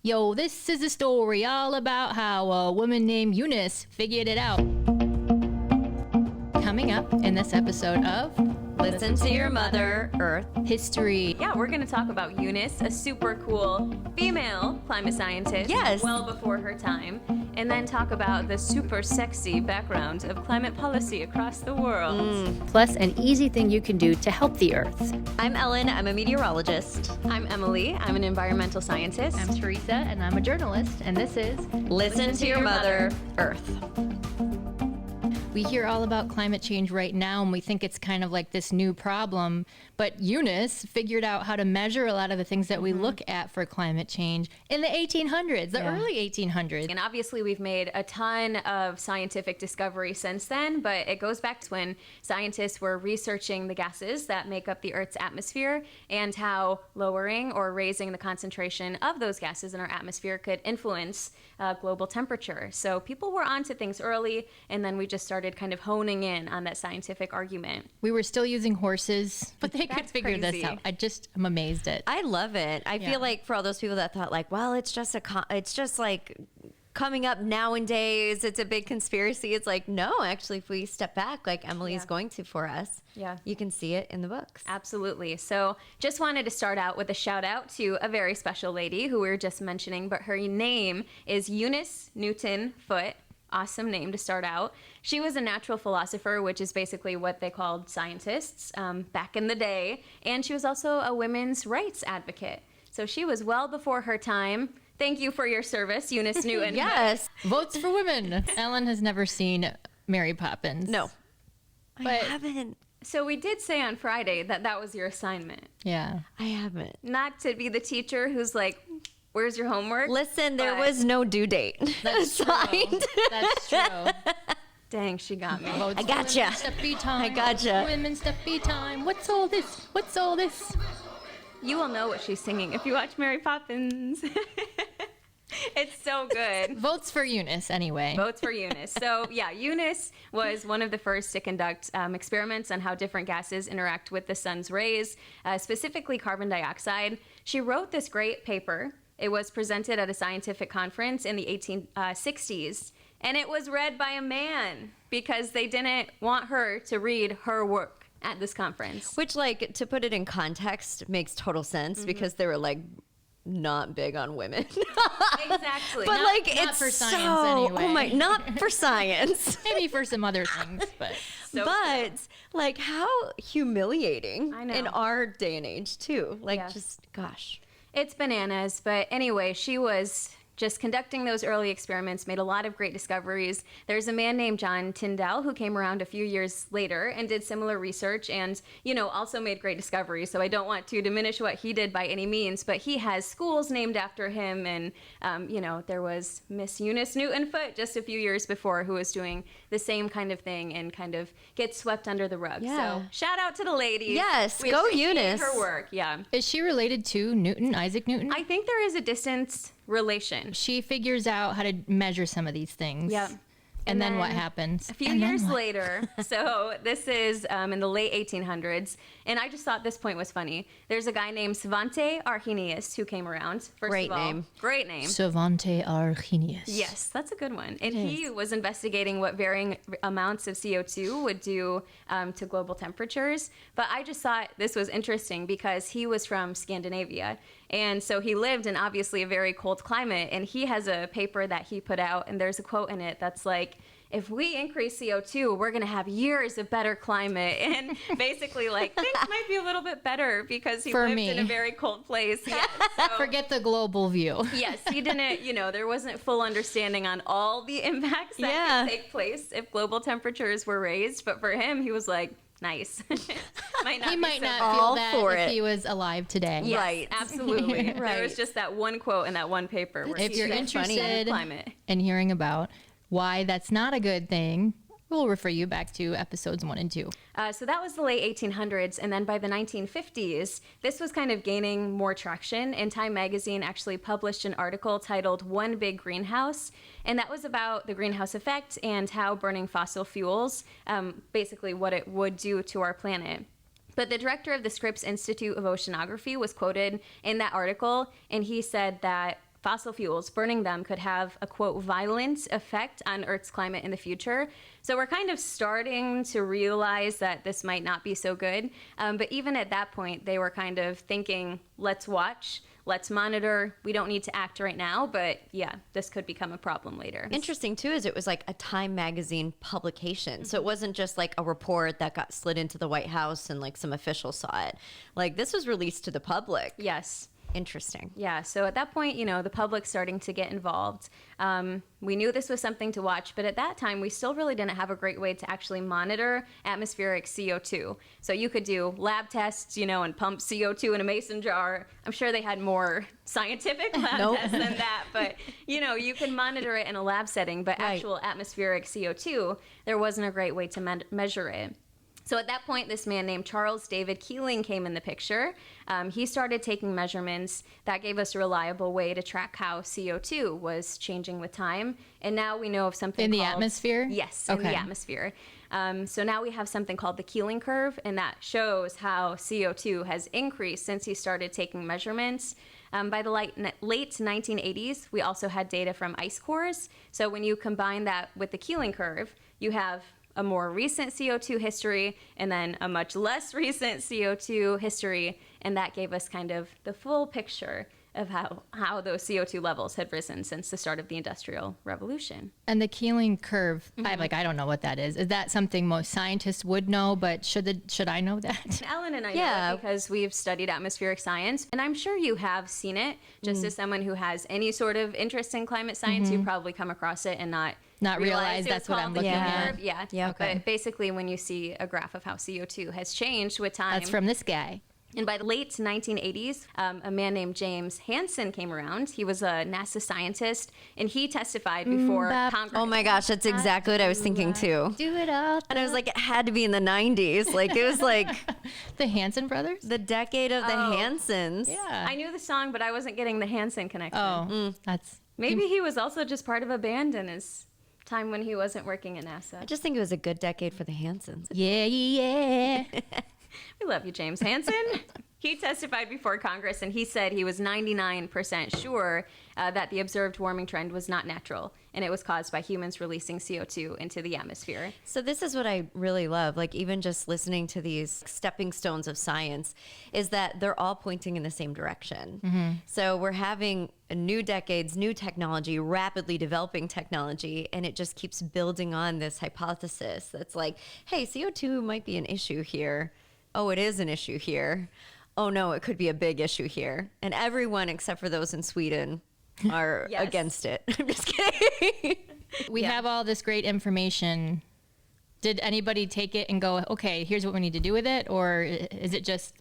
Yo, this is a story all about how a woman named Eunice figured it out. Coming up in this episode of Listen to Your Mother, Earth History. Yeah, we're going to talk about Eunice, a super cool female climate scientist. Yes. Well before her time. And then talk about the super sexy background of climate policy across the world. Plus, an easy thing you can do to help the Earth. I'm Ellen. I'm a meteorologist. I'm Emily. I'm an environmental scientist. I'm Teresa, and I'm a journalist, and this is Listen to Your Mother, Earth. We hear all about climate change right now, and we think it's kind of like this new problem. But Eunice figured out how to measure a lot of the things that we look at for climate change in the 1800s, the early 1800s. And obviously we've made a ton of scientific discovery since then, but it goes back to when scientists were researching the gases that make up the Earth's atmosphere and how lowering or raising the concentration of those gases in our atmosphere could influence global temperature. So people were onto things early, and then we just started kind of honing in on that scientific argument. We were still using horses, but they could That's figure crazy. this out. I'm amazed at. I love it. I feel like for all those people that thought like, well, it's just like coming up nowadays, it's a big conspiracy. It's like, no, actually, if we step back, like Emily is going to for us, you can see it in the books. Absolutely. So just wanted to start out with a shout out to a very special lady who we were just mentioning, but her name is Eunice Newton Foote. Awesome name to start out. She was a natural philosopher, which is basically what they called scientists back in the day. And she was also a women's rights advocate. So she was well before her time. Thank you for your service, Eunice Newton. Yes. Votes for women. Ellen has never seen Mary Poppins. No. I But- haven't. So we did say on Friday that that was your assignment. Yeah. I haven't. Not to be the teacher who's like, where's your homework? Listen, there But- was no due date. That's true. That's true. Dang, she got me. Votes I for gotcha. women, Steppy time. I gotcha. Women's steppy time. What's all this? What's all this? You will know what she's singing if you watch Mary Poppins. It's so good. Votes for Eunice, anyway. Votes for Eunice. So yeah, Eunice was one of the first to conduct experiments on how different gases interact with the sun's rays, specifically carbon dioxide. She wrote this great paper. It was presented at a scientific conference in the 1860s, and it was read by a man because they didn't want her to read her work at this conference. Which, like, to put it in context, makes total sense because they were like not big on women. Exactly. But Not- like not it's for science so anyway. oh my, not for science. Maybe for some other things, but So But like how humiliating I know. in our day and age too. Like Yeah. just gosh. It's bananas, but anyway, she was just conducting those early experiments, made a lot of great discoveries. There's a man named John Tyndall who came around a few years later and did similar research and, you know, also made great discoveries. So I don't want to diminish what he did by any means, but he has schools named after him. And, you know, there was Miss Eunice Newton Foote just a few years before who was doing the same kind of thing and kind of gets swept under the rug. Yeah. So shout out to the ladies. Yes, We go appreciate Eunice. her work, yeah. is she related to Newton, Isaac Newton? I think there is a distance relation. She figures out how to measure some of these things. Yep. And then what happens? A few And then years what? later, so this is in the late 1800s, and I just thought this point was funny. There's a guy named Svante Arrhenius who came around. First Great of all, name. Great name. Savante Arrhenius. Yes, that's a good one. And he was investigating what varying amounts of CO2 would do to global temperatures. But I just thought this was interesting because he was from Scandinavia. And so he lived in obviously a very cold climate. And he has a paper that he put out, and there's a quote in it that's like, if we increase CO2, we're going to have years of better climate. And basically, like, things might be a little bit better because he For lived me. in a very cold place. Yes, so- Forget the global view. Yes, he didn't, you know, there wasn't full understanding on all the impacts that could take place if global temperatures were raised. But for him, he was like, nice. might not He be might so not bad. feel All that for if it. he was alive today. Yes, Right. absolutely. There Right. was just that one quote in that one paper. Where If he you're said, interested climate. in hearing about why that's not a good thing, we'll refer you back to episodes 1 and 2. So that was the late 1800s, and then by the 1950s, this was kind of gaining more traction, and Time magazine actually published an article titled One Big Greenhouse, and that was about the greenhouse effect and how burning fossil fuels, basically what it would do to our planet. But the director of the Scripps Institute of Oceanography was quoted in that article, and he said that fossil fuels, burning them could have a, quote, violent effect on Earth's climate in the future. So we're kind of starting to realize that this might not be so good. But even at that point, they were kind of thinking, let's watch, let's monitor. We don't need to act right now, but yeah, this could become a problem later. Interesting too is it was like a Time magazine publication. So it wasn't just like a report that got slid into the White House and like some officials saw it. Like this was released to the public. Yes. Interesting. Yeah, so at that point, the public's starting to get involved. We knew this was something to watch, but at that time, we still really didn't have a great way to actually monitor atmospheric CO2. So you could do lab tests, and pump CO2 in a mason jar. I'm sure they had more scientific lab tests than that, but you can monitor it in a lab setting, but actual atmospheric CO2, there wasn't a great way to measure it. So at that point, this man named Charles David Keeling came in the picture. He started taking measurements that gave us a reliable way to track how CO2 was changing with time. And now we know of something in the called, atmosphere? Yes, in the atmosphere. So now we have something called the Keeling curve, and that shows how CO2 has increased since he started taking measurements. By the late 1980s, we also had data from ice cores. So when you combine that with the Keeling curve, you have a more recent CO2 history and then a much less recent CO2 history, and that gave us kind of the full picture of how those CO2 levels had risen since the start of the Industrial Revolution. And the Keeling curve, I don't know what that is. Is that something most scientists would know, but should I know that? Ellen and I know it because we've studied atmospheric science, and I'm sure you have seen it. Just as someone who has any sort of interest in climate science, you probably come across it and not realize that's what I'm looking at. Yeah. Okay. But basically, when you see a graph of how CO2 has changed with time. That's from this guy. And by the late 1980s, a man named James Hansen came around. He was a NASA scientist, and he testified before Congress. Oh my gosh, that's exactly what I was thinking too. Do it all. And I was like, it had to be in the 90s. Like, it was like the Hansen brothers? the decade of the Hansens. Yeah. I knew the song, but I wasn't getting the Hansen connection. Oh, that's... Maybe he was also just part of a band in his time when he wasn't working at NASA. I just think it was a good decade for the Hansens. Yeah. We love you, James Hansen. He testified before Congress, and he said he was 99% sure that the observed warming trend was not natural, and it was caused by humans releasing CO2 into the atmosphere. So this is what I really love, like even just listening to these stepping stones of science, is that they're all pointing in the same direction. Mm-hmm. So we're having new decades, new technology, rapidly developing technology, and it just keeps building on this hypothesis that's like, hey, CO2 might be an issue here. Oh, it is an issue here. Oh no, it could be a big issue here. And everyone except for those in Sweden are against it. I'm just kidding. We have all this great information. Did anybody take it and go, okay, here's what we need to do with it? Or is it just,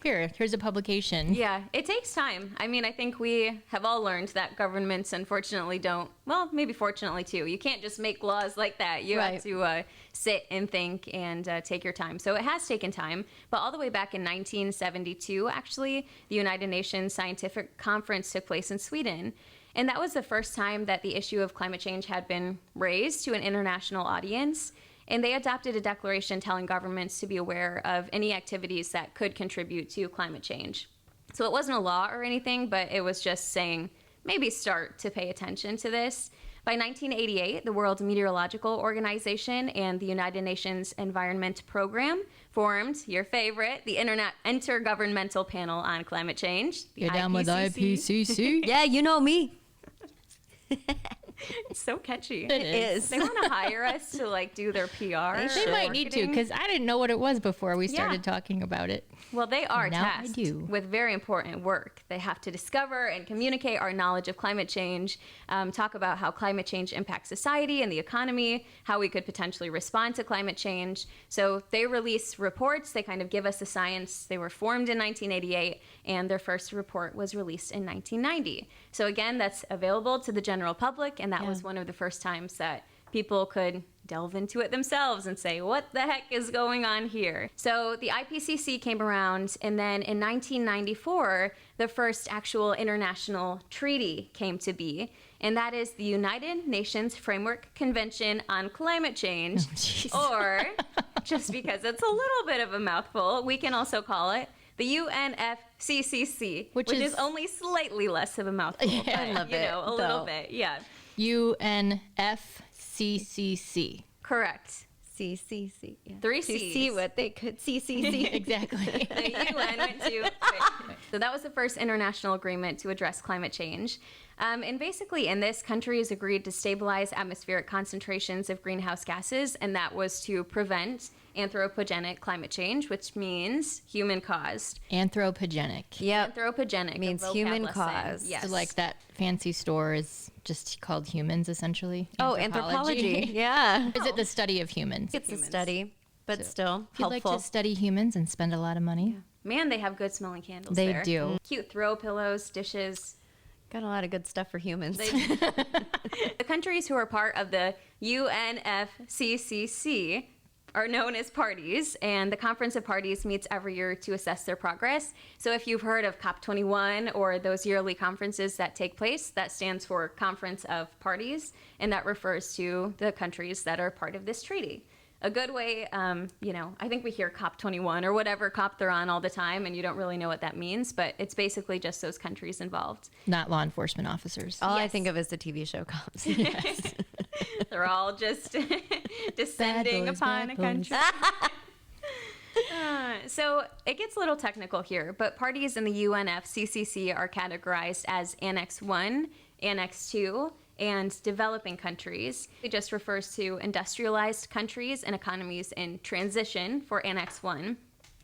here's a publication? Yeah, it takes time. I mean, I think we have all learned that governments unfortunately don't, well, maybe fortunately too. You can't just make laws like that. You have to sit and think and take your time. So it has taken time. But all the way back in 1972, actually, the United Nations Scientific Conference took place in Sweden. And that was the first time that the issue of climate change had been raised to an international audience. And they adopted a declaration telling governments to be aware of any activities that could contribute to climate change. So it wasn't a law or anything, but it was just saying, maybe start to pay attention to this. By 1988, the World Meteorological Organization and the United Nations Environment Program formed, your favorite, the Intergovernmental Panel on Climate Change. You're down with IPCC? Yeah, you know me. It's so catchy. It is. They want to hire us to like do their PR. They might need to, because I didn't know what it was before we started talking about it. Well, they are Now I tasked do. with very important work. They have to discover and communicate our knowledge of climate change, talk about how climate change impacts society and the economy, how we could potentially respond to climate change. So they release reports. They kind of give us the science. They were formed in 1988, and their first report was released in 1990. So again, that's available to the general public, and that was one of the first times that people could delve into it themselves and say, what the heck is going on here? So the IPCC came around, and then in 1994, the first actual international treaty came to be, and that is the United Nations Framework Convention on Climate Change, or just because it's a little bit of a mouthful, we can also call it the UNFCCC, which is only slightly less of a mouthful. Yeah, I love it. A little bit, yeah. UNFCCC. Correct. CCC. Yeah. 3 To C's. see what they could. CCC. Exactly. The UN went to. So that was the first international agreement to address climate change. And basically, in this, countries agreed to stabilize atmospheric concentrations of greenhouse gases, and that was to prevent anthropogenic climate change, which means human-caused. Anthropogenic. Yep. Anthropogenic Means a vocab human lesson. caused. Yes. So like that fancy store is just called humans, essentially. Oh, anthropology. Yeah. Is it the study of humans? It's a study, but still If you'd helpful. like to study humans and spend a lot of money, Man, they have good smelling candles they there. do. Cute throw pillows, dishes. Got a lot of good stuff for humans. The countries who are part of the UNFCCC are known as parties, and the Conference of Parties meets every year to assess their progress. So if you've heard of COP21 or those yearly conferences that take place, that stands for Conference of Parties, and that refers to the countries that are part of this treaty. A good way, I think we hear COP21 or whatever COP they're on all the time, and you don't really know what that means, but it's basically just those countries involved. Not law enforcement officers. All I Yes. think of is the TV show Cops. They're all just descending boys, upon bad a country. So it gets a little technical here, but parties in the UNFCCC are categorized as Annex 1, Annex 2, and developing countries. It just refers to industrialized countries and economies in transition for Annex 1.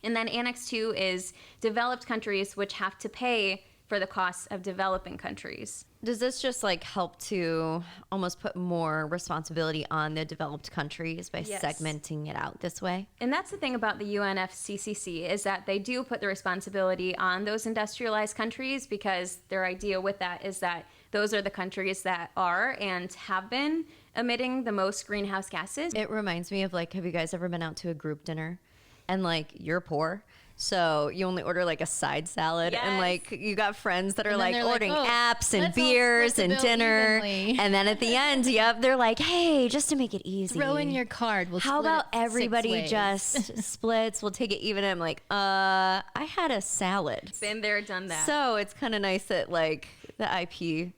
And then Annex 2 is developed countries which have to pay for the costs of developing countries. Does this just like help to almost put more responsibility on the developed countries by Yes. segmenting it out this way? And that's the thing about the UNFCCC is that they do put the responsibility on those industrialized countries because their idea with that is that those are the countries that are and have been emitting the most greenhouse gases. It reminds me of like, have you guys ever been out to a group dinner and like you're poor? So you only order like a side salad and Yes. like you got friends that are And then like they're like, ordering "Oh, apps and let's all beers split the and bill dinner. evenly." And then at the end, they're like, hey, just to make it easy. Throw in your card. We'll How split about it 6 everybody ways. just splits? We'll take it even. And I'm like, I had a salad. Been there, done that. So it's kind of nice that like the FCCC.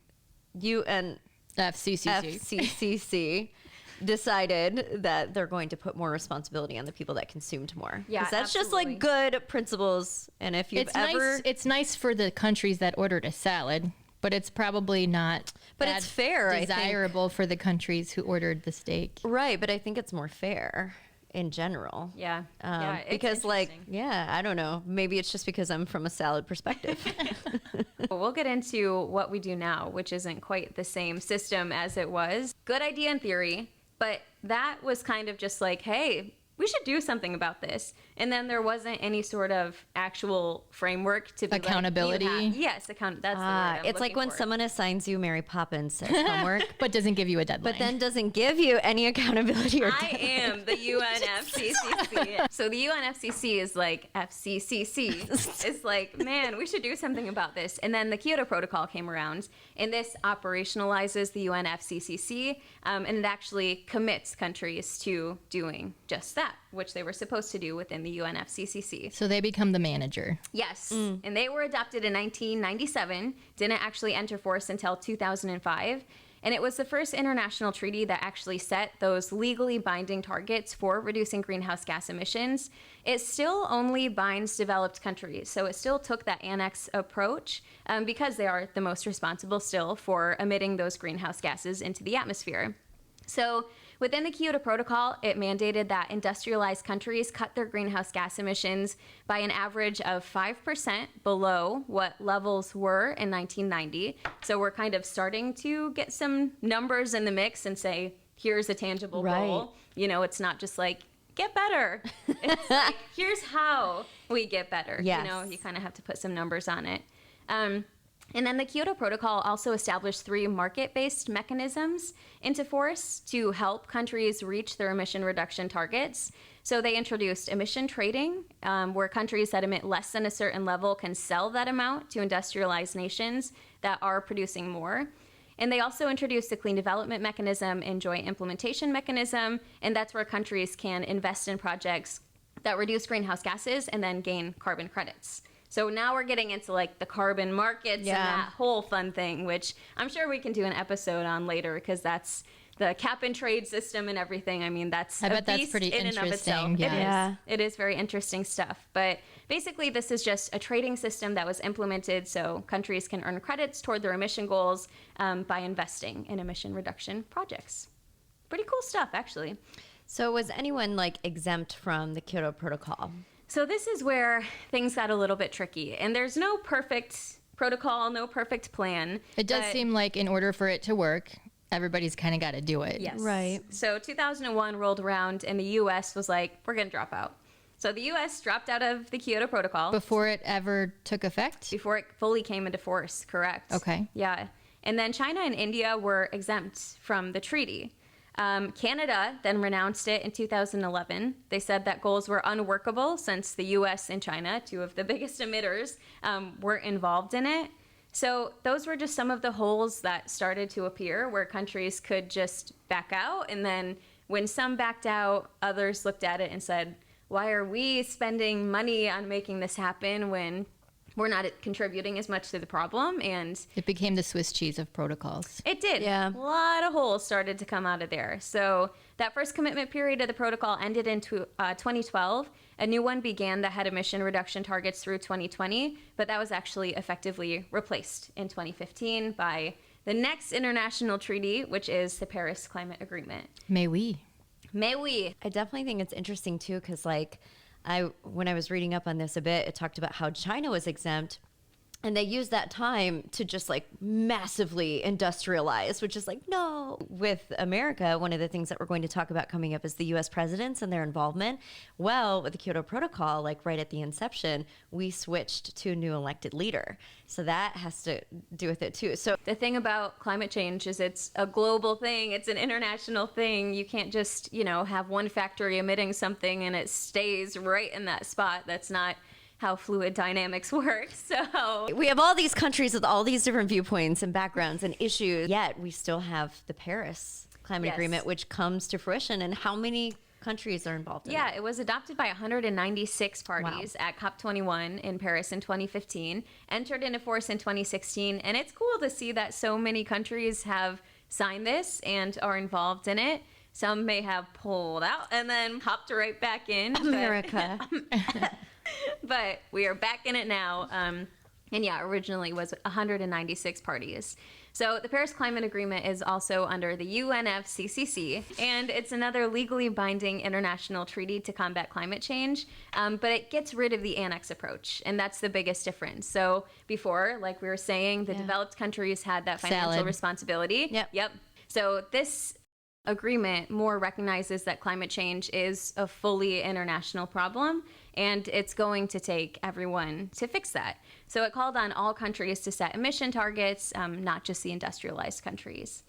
FCCC decided that they're going to put more responsibility on the people that consumed more. Yeah, 'Cause that's just absolutely. like good principles. And if you've It's ever, nice. It's nice for the countries that ordered a salad, but it's probably not. But that it's fair, I think. Desirable for the countries who ordered the steak. right, but I think it's more fair in general. Yeah. It's because like, interesting. yeah, I don't know. Maybe it's just because I'm from a salad perspective. We'll get into what we do now, which isn't quite the same system as it was. Good idea in theory, but that was kind of just like, hey, we should do something about this. And then there wasn't any sort of actual framework to be Accountability? Like, yes, that's the word I'm It's like looking when for. someone assigns you Mary Poppins as homework, But doesn't give you a deadline. but then doesn't give you any accountability or I am the UNFCCC. So the UNFCCC is like FCCC. It's like, man, we should do something about this. And then the Kyoto Protocol came around, and this operationalizes the UNFCCC, and it actually commits countries to doing just that, which they were supposed to do within the UNFCCC. So they become the manager. Yes, and they were adopted in 1997, didn't actually enter force until 2005. And it was the first international treaty that actually set those legally binding targets for reducing greenhouse gas emissions. It still only binds developed countries, so it still took that annex approach because they are the most responsible still for emitting those greenhouse gases into the atmosphere. So within the Kyoto Protocol, it mandated that industrialized countries cut their greenhouse gas emissions by an average of 5% below what levels were in 1990. So we're kind of starting to get some numbers in the mix and say, here's a tangible Right. goal. You know, it's not just like, get better. It's like, here's how we get better. Yes. You know, you kind of have to put some numbers on it. And then the Kyoto Protocol also established 3 market-based mechanisms into force to help countries reach their emission reduction targets. So they introduced emission trading, where countries that emit less than a certain level can sell that amount to industrialized nations that are producing more. And they also introduced the Clean Development Mechanism and Joint Implementation Mechanism, and that's where countries can invest in projects that reduce greenhouse gases and then gain carbon credits. So now we're getting into like the carbon markets and that whole fun thing, which I'm sure we can do an episode on later, because that's the cap and trade system and everything. I mean, that's I bet that's pretty in and of itself. interesting. It is very interesting stuff. But basically, this is just a trading system that was implemented so countries can earn credits toward their emission goals by investing in emission reduction projects. Pretty cool stuff, actually. So was anyone like exempt from the Kyoto Protocol? So this is where things got a little bit tricky, and there's no perfect protocol, no perfect plan. It does seem like in order for it to work, everybody's kind of got to do it. Yes. Right. So 2001 rolled around, and the U.S. was like, we're going to drop out. So the U.S. dropped out of the Kyoto Protocol. Before it ever took effect? Before it fully came into force, correct. Okay. Yeah. And then China and India were exempt from the treaty. Canada then renounced it in 2011. They said that goals were unworkable since the U.S. and China, two of the biggest emitters, were involved in it. So those were just some of the holes that started to appear where countries could just back out. And then when some backed out, others looked at it and said, why are we spending money on making this happen when we're not contributing as much to the problem? And It became the Swiss cheese of protocols. it did. Yeah. A lot of holes started to come out of there. So that first commitment period of the protocol ended in 2012. A new one began that had emission reduction targets through 2020, but that was actually effectively replaced in 2015 by the next international treaty, which is the Paris Climate Agreement. May we? May we? I definitely think it's interesting too, because like when I was reading up on this a bit, it talked about how China was exempt, and they used that time to just like massively industrialize, which is like, no. With America, one of the things that we're going to talk about coming up is the US presidents and their involvement. Well, with the Kyoto Protocol, like right at the inception, we switched to a new elected leader. So that has to do with it too. So The thing about climate change is it's a global thing. It's an international thing. You can't just, have one factory emitting something and it stays right in that spot. That's not how fluid dynamics work. So we have all these countries with all these different viewpoints and backgrounds and issues, yet we still have the Paris Climate Yes. Agreement, which comes to fruition. And how many countries are involved in yeah, it? it was adopted by 196 parties at COP21 in Paris in 2015, entered into force in 2016, and it's cool to see that so many countries have signed this and are involved in it. Some may have pulled out and then hopped right back in. America. But we are back in it now. And yeah, originally was 196 parties. So the Paris Climate Agreement is also under the UNFCCC, and it's another legally binding international treaty to combat climate change, but it gets rid of the annex approach, and that's the biggest difference. So before, like we were saying, the developed countries had that financial Salad. responsibility. Yep. So this agreement more recognizes that climate change is a fully international problem, and it's going to take everyone to fix that. So it called on all countries to set emission targets, not just the industrialized countries.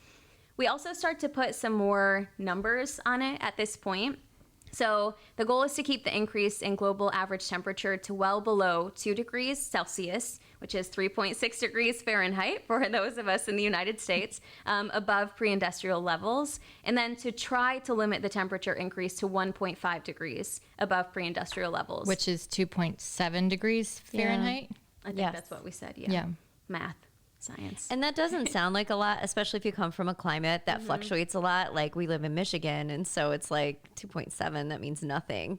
We also start to put some more numbers on it at this point. So the goal is to keep the increase in global average temperature to well below 2 degrees Celsius, which is 3.6 degrees Fahrenheit for those of us in the United States, above pre-industrial levels, and then to try to limit the temperature increase to 1.5 degrees above pre-industrial levels. Which is 2.7 degrees Fahrenheit. I think Yes. that's what we said, Yeah. Math, science. And that doesn't sound like a lot, especially if you come from a climate that fluctuates a lot. Like we live in Michigan, and so it's like 2.7, that means nothing,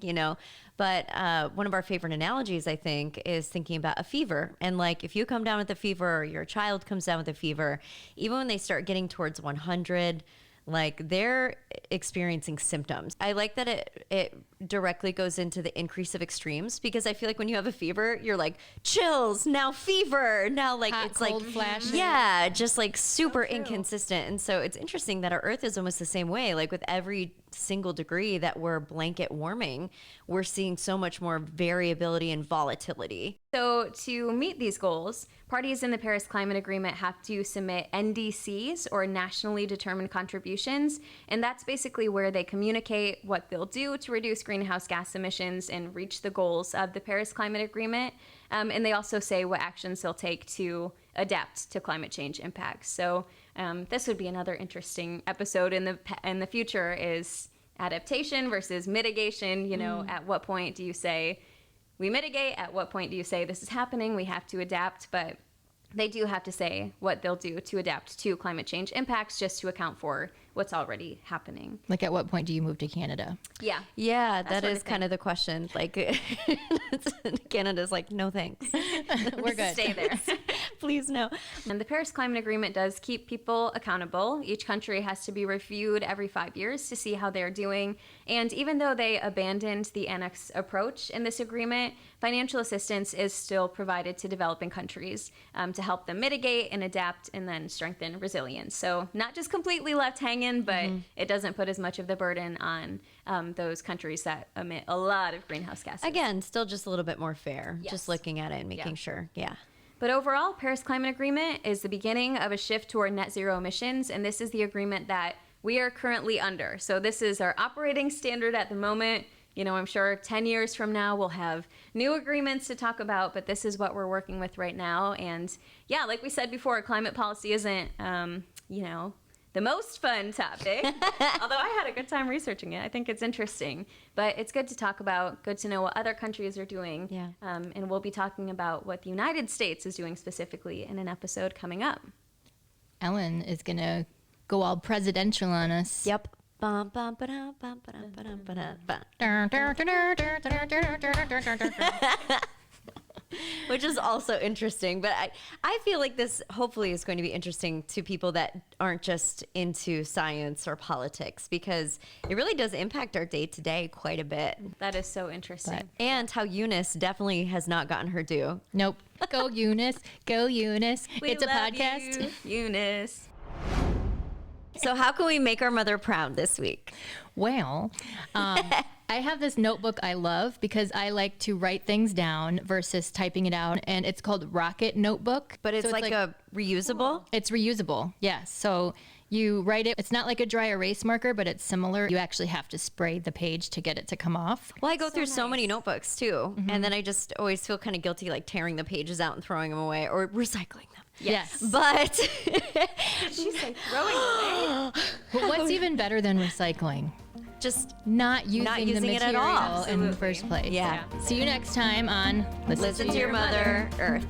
But one of our favorite analogies, I think, is thinking about a fever. And like if you come down with a fever or your child comes down with a fever, even when they start getting towards 100, like they're experiencing symptoms. I like that it directly goes into the increase of extremes, because I feel like when you have a fever, you're like chills, now fever, now like Hot, it's cold like flashes. yeah, just like super inconsistent. And so it's interesting that our Earth is almost the same way. Like with every single degree that we're blanket warming, we're seeing so much more variability and volatility. So to meet these goals, parties in the Paris Climate Agreement have to submit NDCs, or nationally determined contributions, and that's basically where they communicate what they'll do to reduce greenhouse gas emissions and reach the goals of the Paris Climate Agreement. And they also say what actions they'll take to adapt to climate change impacts. So this would be another interesting episode in the future, is adaptation versus mitigation. You know, at what point do you say we mitigate? At what point do you say this is happening, we have to adapt? But they do have to say what they'll do to adapt to climate change impacts, just to account for what's already happening. Like, at what point do you move to Canada? Yeah. Yeah, That that sort is of kind thing. of the question. Like, Canada's like, no thanks. We're good. Stay there. Please no. And the Paris Climate Agreement does keep people accountable. Each country has to be reviewed every 5 years to see how they're doing. And even though they abandoned the annex approach in this agreement, financial assistance is still provided to developing countries to help them mitigate and adapt and then strengthen resilience. So not just completely left hanging, but it doesn't put as much of the burden on those countries that emit a lot of greenhouse gases. Again, still just a little bit more fair. Yes. Just looking at it and making Yeah. sure. Yeah. But overall, Paris Climate Agreement is the beginning of a shift toward net zero emissions, and this is the agreement that we are currently under. So this is our operating standard at the moment. You know, I'm sure 10 years from now we'll have new agreements to talk about, but this is what we're working with right now. And yeah, like we said before, climate policy isn't, you know, the most fun topic, although I had a good time researching it. I think it's interesting, but it's good to talk about, good to know what other countries are doing. Yeah. And we'll be talking about what the United States is doing specifically in an episode coming up. Ellen is going to go all presidential on us. Yep. Bum, bum, ba-dum, bum, ba-dum, ba-dum, ba-dum, bum. Which is also interesting, but I feel like this hopefully is going to be interesting to people that aren't just into science or politics, because it really does impact our day to day quite a bit. That is so interesting. But- And how Eunice definitely has not gotten her due. Nope. Go Eunice. Go Eunice. We It's a love podcast. you, Eunice. So how can we make our mother proud this week? Well, I have this notebook I love because I like to write things down versus typing it out. And it's called Rocket Notebook. But it's So like a reusable? It's reusable, yes. So you write it. It's not like a dry erase marker, but it's similar. You actually have to spray the page to get it to come off. Well, I go through so many notebooks too. And then I just always feel kind of guilty, like tearing the pages out and throwing them away or recycling them. Yes. But She's like throwing away. But what's even better than recycling? just Not using the using it at all. material in the Absolutely. first place. Yeah. See you next time on listen to your mother, Earth.